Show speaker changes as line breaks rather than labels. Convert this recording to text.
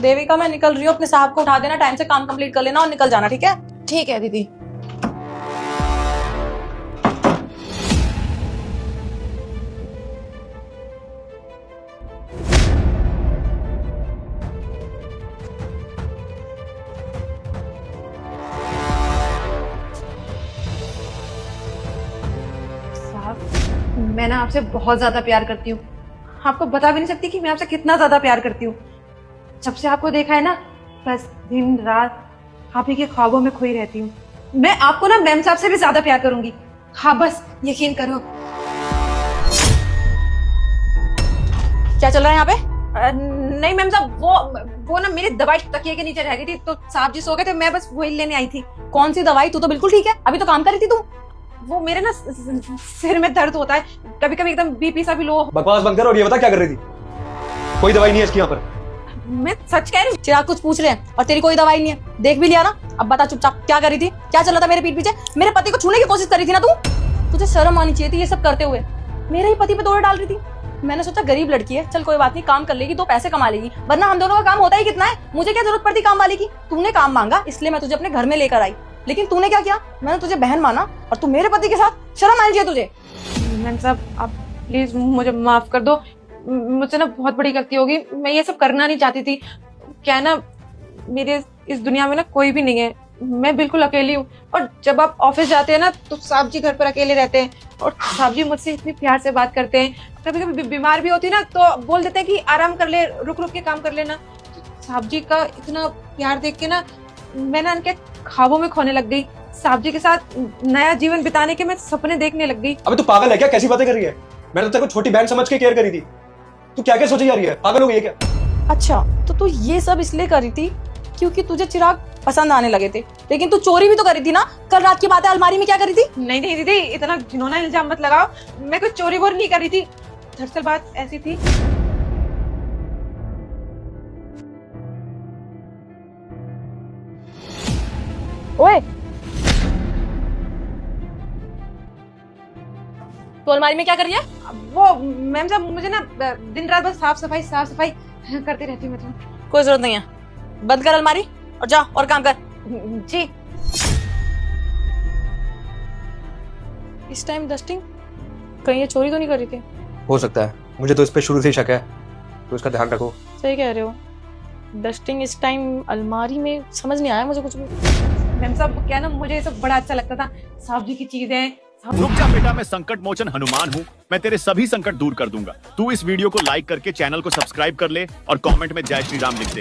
देविका मैं निकल रही हूँ, अपने साहब को उठा देना, टाइम से काम कंप्लीट कर लेना और निकल जाना, ठीक है?
ठीक है दीदी। मैं ना आपसे बहुत ज्यादा प्यार करती हूँ। आपको बता भी नहीं सकती कि मैं आपसे कितना ज्यादा प्यार करती हूँ। जब से आपको देखा है ना, बस दिन रात आप ही के ख्वाबों में खोई रहती हूँ। मैं आपको ना मैम साहब से भी ज्यादा प्यार करूंगी। हाँ बस यकीन करो।
क्या चल रहा है यहाँ पे?
नहीं मैम साहब, वो ना मेरी दवाई तकिए के नीचे रह गई थी, तो साहब जी सो गए थे, मैं बस वही लेने आई थी।
कौन सी दवाई? तू तो बिल्कुल ठीक है, अभी तो काम कर रही थी तू।
वो मेरे ना सिर में दर्द होता है, कभी कभी एकदम बीपी सा भी लो।
बकवास बंद कर और ये बता क्या कर रही थी? कोई दवाई नहीं है इसकी यहाँ पर।
मैं सच कह रही हूँ।
चिराग कुछ पूछ रहे हैं और तेरी कोई दवाई नहीं है, देख भी लिया ना। अब बता चुपचाप क्या करी थी, क्या चल रहा था मेरे पीठ पीछे? मेरे पति को छूने की कोशिश करी थी ना तू? तुझे शर्म आनी चाहिए थी ये सब करते हुए। मेरे ही पति पे दौड़ डाल रही थी। मैंने सोचा गरीब लड़की है, चल कोई बात नहीं, काम कर लेगी, 2 पैसे कमा लेगी, वरना हम दोनों का काम होता ही कितना है। मुझे क्या जरूरत पड़ती काम वाली की? तूने काम मांगा इसलिए मैं तुझे अपने घर में लेकर आई, लेकिन तूने क्या किया? मैंने तुझे बहन माना और तू मेरे पति के साथ। शर्म आनी चाहिए तुझे।
मैम साहब आप प्लीज मुझे माफ कर दो, मुझसे ना बहुत बड़ी गलती होगी। मैं ये सब करना नहीं चाहती थी। क्या है ना, मेरे इस दुनिया में ना कोई भी नहीं है, मैं बिल्कुल अकेली हूँ। और जब आप ऑफिस जाते हैं ना तो साहब जी घर पर अकेले रहते हैं, और साहब जी मुझसे इतनी प्यार से बात करते हैं। कभी कभी बीमार भी होती है ना तो बोल देते हैं कि आराम कर ले, रुक रुक के काम कर लेना। तो साहब जी का इतना प्यार देख के ना मैं ना उनके ख्वाबों में खोने लग गई। साहब जी के साथ नया जीवन बिताने के मैं सपने देखने लग गई।
अबे तू पागल है क्या? कैसी बातें कर रही है? मैंने तो तेरे को छोटी बहन समझ के केयर करी थी। तू क्या क्या सोची जा रही है? पागल हो गई है क्या?
अच्छा तो तू ये सब इसलिए करी थी क्योंकि तुझे चिराग पसंद आने लगे थे, लेकिन तू चोरी भी तो करी थी ना। कल रात की बात है, अलमारी में क्या करी थी?
नहीं नहीं दीदी, इतना घिनौना इल्जाम मत लगाओ। मैं कोई चोरी वोरी नहीं करी थी। दरअसल बात ऐसी थी।
ओए तो अलमारी में क्या कर रही है?
वो मैम साहब मुझे ना दिन रात बस साफ सफाई करती रहती हूँ मैं तो।
कोई जरूरत नहीं है, बंद कर अलमारी और जा और काम कर।
जी।
इस टाइम डस्टिंग, कहीं ये चोरी तो नहीं करी थी?
हो सकता है, मुझे तो इस पे शुरू से ही शक है, तो इसका ध्यान रखो।
सही कह रहे हो, डस्टिंग इस टाइम अलमारी में, समझ नहीं आया मुझे कुछ भी।
मैम साहब क्या ना, मुझे ये सब बड़ा अच्छा लगता था, साहब जी की चीजें।
रुक जा बेटा, मैं संकट मोचन हनुमान हूँ, मैं तेरे सभी संकट दूर कर दूंगा। तू इस वीडियो को लाइक करके चैनल को सब्सक्राइब कर ले और कमेंट में जय श्री राम लिख दे।